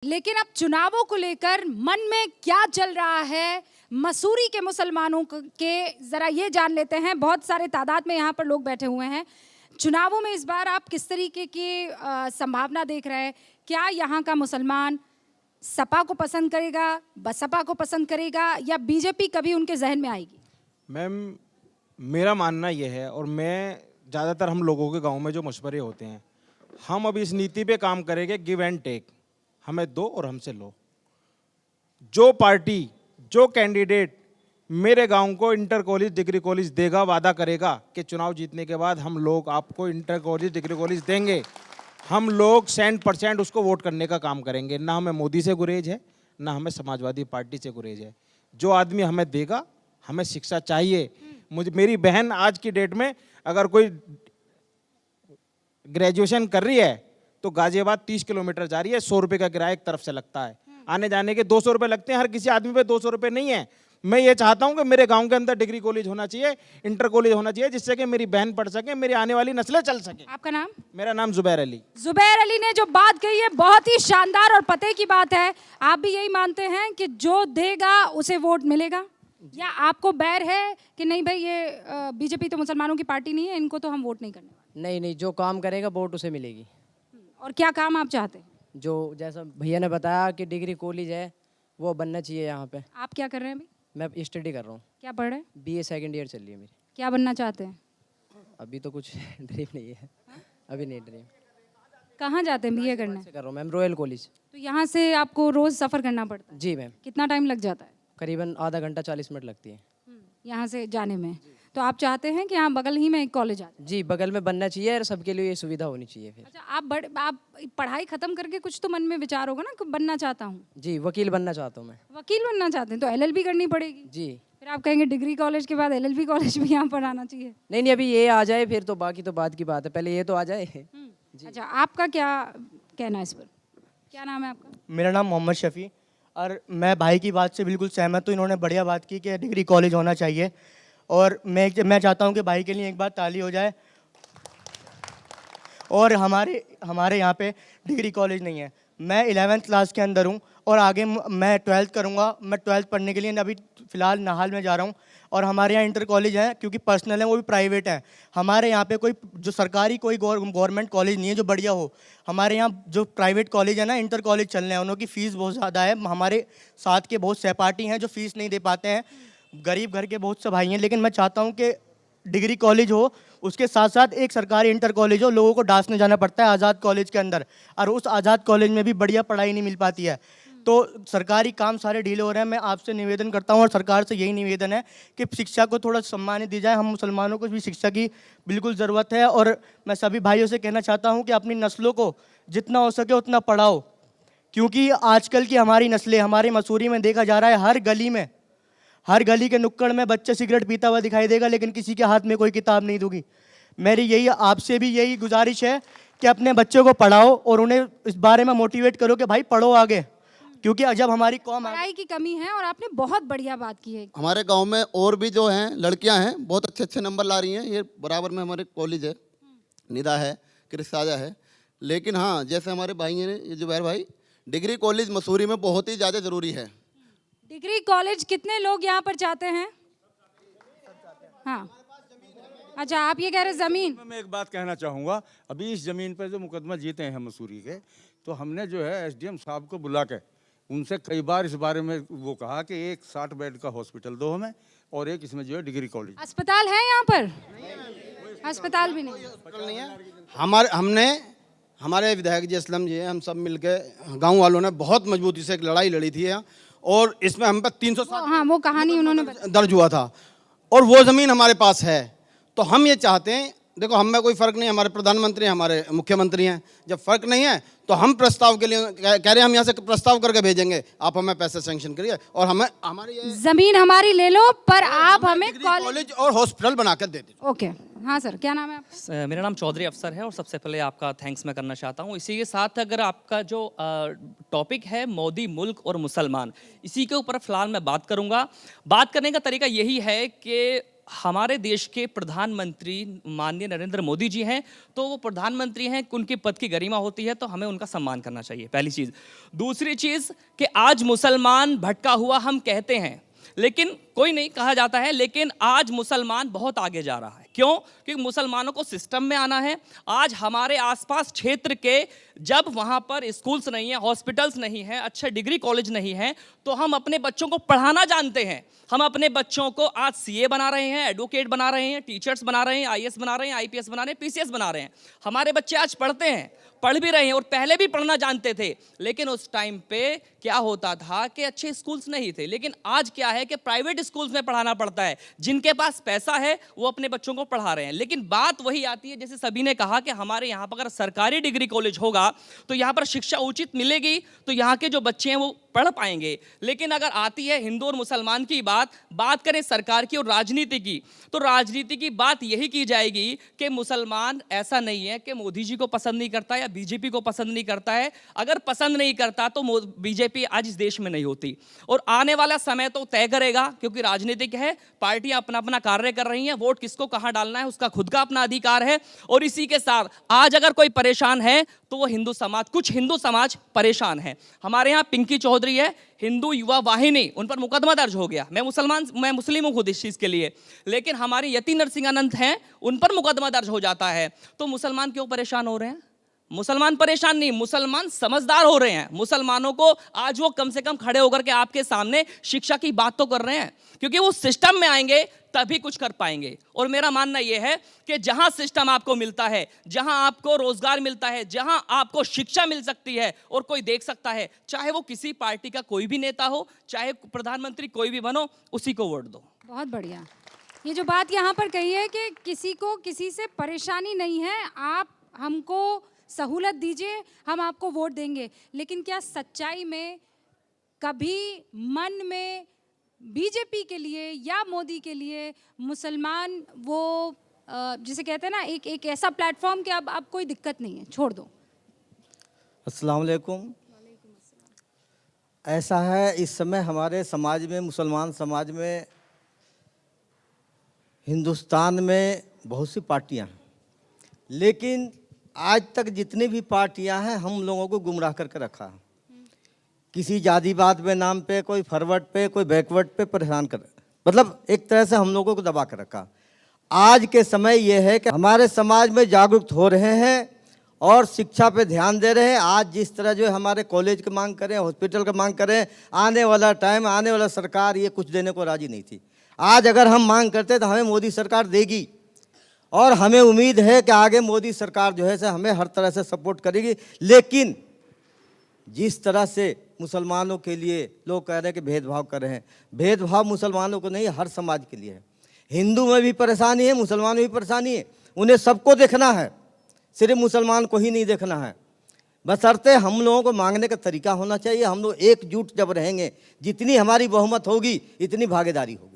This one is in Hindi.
लेकिन अब चुनावों को लेकर मन में क्या चल रहा है मसूरी के मुसलमानों के जरा ये जान लेते हैं। बहुत सारे तादाद में यहाँ पर लोग बैठे हुए हैं। चुनावों में इस बार आप किस तरीके की संभावना देख रहे हैं? क्या यहाँ का मुसलमान सपा को पसंद करेगा, बसपा को पसंद करेगा, या बीजेपी कभी उनके जहन में आएगी? मैम, मेरा मानना यह है, और मैं ज़्यादातर हम लोगों के गांव में जो मशवरे होते हैं, हम अब इस नीति पे काम करेंगे, गिव एंड टेक, हमें दो और हमसे लो। जो पार्टी, जो कैंडिडेट मेरे गांव को इंटर कॉलेज, डिग्री कॉलेज देगा, वादा करेगा कि चुनाव जीतने के बाद हम लोग आपको इंटर कॉलेज, डिग्री कॉलेज देंगे, हम लोग 100% उसको वोट करने का काम करेंगे। ना हमें मोदी से गुरेज है, ना हमें समाजवादी पार्टी से गुरेज है। जो आदमी हमें देगा, हमें शिक्षा चाहिए। मेरी बहन आज की डेट में अगर कोई ग्रेजुएशन कर रही है तो गाजियाबाद 30 किलोमीटर जा रही है, 100 रुपये का किराया एक तरफ से लगता है, आने जाने के 200 रुपये लगते हैं। हर किसी आदमी पे 200 रुपये नहीं है। मैं ये चाहता हूं कि मेरे गांव के अंदर डिग्री कॉलेज होना चाहिए, इंटर कॉलेज होना चाहिए, जिससे कि मेरी बहन पढ़ सके, मेरी आने वाली नस्लें चल सके। आपका नाम? मेरा नाम जुबैर अली। जुबैर अली ने जो बात कही है बहुत ही शानदार और पते की बात है। आप भी यही मानते हैं कि जो देगा उसे वोट मिलेगा, या आपको बैर है कि नहीं भाई ये बीजेपी तो मुसलमानों की पार्टी नहीं है, इनको तो हम वोट नहीं करने वाले? नहीं नहीं, जो काम करेगा वोट उसे मिलेगी। और क्या काम आप चाहते हैं? जो जैसा भैया ने बताया कि डिग्री कॉलेज है वो बनना चाहिए यहाँ पे। आप क्या कर रहे हैं अभी? मैं स्टडी कर रहा हूँ। क्या पढ़ रहे हैं? बीए सेकंड ईयर चल रही है मेरी। क्या बनना चाहते हैं? अभी तो कुछ ड्रीम नहीं है, अभी नहीं ड्रीम। कहाँ जाते हैं बीए करने? कर रहा हूँ मैम, रॉयल कॉलेज। तो यहाँ से आपको रोज सफर करना पड़ता है? जी मैम। कितना टाइम लग जाता है? करीबन आधा घंटा 40 मिनट लगती है यहाँ से जाने में। तो आप चाहते हैं कि यहाँ बगल ही में एक कॉलेज आ जाए? जी, बगल में बनना चाहिए और सबके लिए ये सुविधा होनी चाहिए। फिर अच्छा, आप पढ़ाई खत्म करके कुछ तो मन में विचार होगा ना कि बनना चाहता हूँ? जी, वकील बनना चाहता हूँ मैं। वकील बनना चाहते हैं तो एलएलबी करनी पड़ेगी। जी। फिर आप कहेंगे डिग्री कॉलेज के बाद एलएलबी कॉलेज भी यहाँ पर आना चाहिए? नहीं नहीं, अभी ये आ जाए फिर तो बाकी तो बात की बात है, पहले ये तो आ जाए। अच्छा, आपका क्या कहना है इस पर? क्या नाम है आपका? मेरा नाम मोहम्मद शफ़ी। और मैं भाई की बात से बिल्कुल सहमत हूँ। इन्होंने बढ़िया बात की कि डिग्री कॉलेज होना चाहिए, और मैं चाहता हूँ कि भाई के लिए एक बार ताली हो जाए। और हमारे यहाँ पे डिग्री कॉलेज नहीं है। मैं 11th क्लास के अंदर हूँ और आगे मैं 12th करूँगा। मैं 12th पढ़ने के लिए अभी फ़िलहाल नाहाल में जा रहा हूँ। और हमारे यहाँ इंटर कॉलेज हैं, क्योंकि पर्सनल है, वो भी प्राइवेट हैं। हमारे यहाँ पे कोई जो सरकारी कोई गवर्नमेंट कॉलेज नहीं है जो बढ़िया हो। हमारे यहाँ जो प्राइवेट कॉलेज है ना, इंटर कॉलेज चल रहे हैं, उनकी फ़ीस बहुत ज़्यादा है। हमारे साथ के बहुत सहपाठी हैं जो फ़ीस नहीं दे पाते हैं, गरीब घर के बहुत से भाई हैं। लेकिन मैं चाहता हूँ कि डिग्री कॉलेज हो, उसके साथ साथ एक सरकारी इंटर कॉलेज हो। लोगों को डांसने जाना पड़ता है आज़ाद कॉलेज के अंदर, और उस आज़ाद कॉलेज में भी बढ़िया पढ़ाई नहीं मिल पाती है। तो सरकारी काम सारे ढीले हो रहे हैं। मैं आपसे निवेदन करता हूँ और सरकार से यही निवेदन है कि शिक्षा को थोड़ा सम्मान दी जाए। हम मुसलमानों को भी शिक्षा की बिल्कुल ज़रूरत है। और मैं सभी भाइयों से कहना चाहता हूँ कि अपनी नस्लों को जितना हो सके उतना पढ़ाओ, क्योंकि आजकल की हमारी नस्लें, हमारे मसूरी में देखा जा रहा है, हर गली के नुक्कड़ में बच्चा सिगरेट पीता हुआ दिखाई देगा, लेकिन किसी के हाथ में कोई किताब नहीं दूंगी। मेरी यही आपसे भी यही गुजारिश है कि अपने बच्चों को पढ़ाओ और उन्हें इस बारे में मोटिवेट करो कि भाई पढ़ो आगे, क्योंकि जब हमारी कौम पढ़ाई की कमी है। और आपने बहुत बढ़िया बात की है। हमारे गांव में और भी जो हैं लड़कियां हैं, बहुत अच्छे अच्छे नंबर ला रही हैं। ये बराबर में हमारे कॉलेज है, निदा है, कृषि है। लेकिन हाँ, जैसे हमारे भाई ने, ये जुबैर भाई, डिग्री कॉलेज मसूरी में बहुत ही ज़्यादा ज़रूरी है। डिग्री कॉलेज कितने लोग यहाँ पर चाहते हैं? हाँ, अच्छा, आप ये कह रहे ज़मीन? मैं एक बात कहना चाहूँगा। अभी इस ज़मीन पर जो मुकदमा जीते हैं मसूरी के, तो हमने जो है एसडीएम साहब को बुला के उनसे कई बार इस बारे में वो कहा कि एक 60 बेड का हॉस्पिटल दो हमें, और एक इसमें जो है डिग्री कॉलेज। अस्पताल है यहाँ पर? अस्पताल भी नहीं हमने हमारे विधायक जी असलम जी, हम सब मिलके गांव वालों ने बहुत मजबूती से एक लड़ाई लड़ी थी, और इसमें हम पर 360 हाँ, वो कहानी उन्होंने दर्ज हुआ था, और वो ज़मीन हमारे पास है। तो हम ये चाहते हैं, देखो हम में कोई फ़र्क नहीं, हमारे प्रधानमंत्री हैं, हमारे मुख्यमंत्री हैं, जब फ़र्क नहीं है तो हम प्रस्ताव के लिए कह रहे हैं, हम यहाँ से प्रस्ताव करके भेजेंगे, आप हमें पैसे सेंक्शन करिए और हमें हमारी ये ज़मीन हमारी ले लो, पर आप हमें कॉलेज और हॉस्पिटल बना कर दे दीजिए। ओके, हाँ सर, क्या नाम है आपका? मेरा नाम चौधरी अफसर है, और सबसे पहले आपका थैंक्स मैं करना चाहता हूँ। इसी के साथ अगर आपका जो टॉपिक है मोदी, मुल्क और मुसलमान, इसी के ऊपर फिलहाल मैं बात करूँगा। बात करने का तरीका यही है कि हमारे देश के प्रधानमंत्री माननीय नरेंद्र मोदी जी हैं, तो वो प्रधानमंत्री हैं, उनके पद की गरिमा होती है, तो हमें उनका सम्मान करना चाहिए, पहली चीज़। दूसरी चीज़ कि आज मुसलमान भटका हुआ हम कहते हैं, लेकिन कोई नहीं, कहा जाता है, लेकिन आज मुसलमान बहुत आगे जा रहा है। क्यों? क्योंकि मुसलमानों को सिस्टम में आना है। आज हमारे आसपास क्षेत्र के जब वहाँ पर स्कूल्स नहीं है, हॉस्पिटल्स नहीं है, अच्छे डिग्री कॉलेज नहीं है, तो हम अपने बच्चों को पढ़ाना जानते हैं। हम अपने बच्चों को आज सीए बना रहे हैं, एडवोकेट बना रहे हैं, टीचर्स बना रहे हैं, आईएएस बना रहे हैं, आईपीएस बना रहे हैं, पीसीएस बना रहे हैं। हमारे बच्चे आज पढ़ते हैं, पढ़ भी रहे हैं, और पहले भी पढ़ना जानते थे। लेकिन उस टाइम पे क्या होता था कि अच्छे स्कूल्स नहीं थे। लेकिन आज क्या है कि प्राइवेट स्कूल्स में पढ़ाना पड़ता है। जिनके पास पैसा है वो अपने बच्चों को पढ़ा रहे हैं। लेकिन बात वही आती है, जैसे सभी ने कहा कि हमारे यहाँ पर अगर सरकारी डिग्री कॉलेज होगा तो यहाँ पर शिक्षा उचित मिलेगी, तो यहाँ के जो बच्चे हैं वो पढ़ पाएंगे। लेकिन अगर आती है हिंदू और मुसलमान की बात करें सरकार की और राजनीति की, तो राजनीति की बात यही की जाएगी कि मुसलमान ऐसा नहीं है कि मोदी जी को पसंद नहीं करता या बीजेपी को पसंद नहीं करता है। अगर पसंद नहीं करता तो बीजेपी आज इस देश में नहीं होती। और आने वाला समय तो तय करेगा, क्योंकि राजनीतिक है, पार्टियां अपना अपना कार्य कर रही हैं, वोट किसको कहां डालना है उसका खुद का अपना अधिकार है। और इसी के साथ आज अगर कोई परेशान है तो वो हिंदू समाज, कुछ हिंदू समाज परेशान है। हमारे यहाँ पिंकी चौधरी है, हिंदू युवा वाहिनी, उन पर मुकदमा दर्ज हो गया। मैं मुस्लिम हूँ खुद इस चीज़ के लिए, लेकिन हमारे यति नरसिंहानंद हैं, उन पर मुकदमा दर्ज हो जाता है। तो मुसलमान क्यों परेशान हो रहे हैं? मुसलमान परेशान नहीं, मुसलमान समझदार हो रहे हैं। मुसलमानों को आज वो कम से कम खड़े होकर के आपके सामने शिक्षा की बात तो कर रहे हैं, क्योंकि वो सिस्टम में आएंगे तभी कुछ कर पाएंगे। और मेरा मानना यह है कि जहां सिस्टम आपको मिलता है, जहां आपको रोजगार मिलता है, जहां आपको शिक्षा मिल सकती है और कोई देख सकता है, चाहे वो किसी पार्टी का कोई भी नेता हो, चाहे प्रधानमंत्री कोई भी बनो, उसी को वोट दो। बहुत बढ़िया। ये जो बात यहाँ पर कही है कि किसी को किसी से परेशानी नहीं है, आप हमको सहूलत दीजिए, हम आपको वोट देंगे। लेकिन क्या सच्चाई में कभी मन में बीजेपी के लिए या मोदी के लिए मुसलमान वो जिसे कहते हैं ना, एक ऐसा प्लेटफॉर्म कि अब कोई दिक्कत नहीं है, छोड़ दो? अस्सलाम वालेकुम। ऐसा है, इस समय हमारे समाज में, मुसलमान समाज में, हिंदुस्तान में बहुत सी पार्टियां हैं, लेकिन आज तक जितनी भी पार्टियां हैं हम लोगों को गुमराह करके रखा है। किसी जातिवाद पे नाम पे, कोई फॉरवर्ड पे, कोई बैकवर्ड पे परेशान कर, मतलब एक तरह से हम लोगों को दबा कर रखा। आज के समय ये है कि हमारे समाज में जागरूक हो रहे हैं और शिक्षा पे ध्यान दे रहे हैं। आज जिस तरह जो हमारे कॉलेज की मांग करें, हॉस्पिटल की मांग करें, आने वाला टाइम, आने वाला सरकार ये कुछ देने को राजी नहीं थी। आज अगर हम मांग करते तो हमें मोदी सरकार देगी, और हमें उम्मीद है कि आगे मोदी सरकार जो है से हमें हर तरह से सपोर्ट करेगी। लेकिन जिस तरह से मुसलमानों के लिए लोग कह रहे हैं कि भेदभाव कर रहे हैं, भेदभाव मुसलमानों को नहीं, हर समाज के लिए है। हिंदू में भी परेशानी है, मुसलमान में भी परेशानी है, उन्हें सबको देखना है, सिर्फ मुसलमान को ही नहीं देखना है। बशर्ते हम लोगों को मांगने का तरीका होना चाहिए। हम लोग एकजुट जब रहेंगे, जितनी हमारी बहुमत होगी इतनी भागीदारी होगी।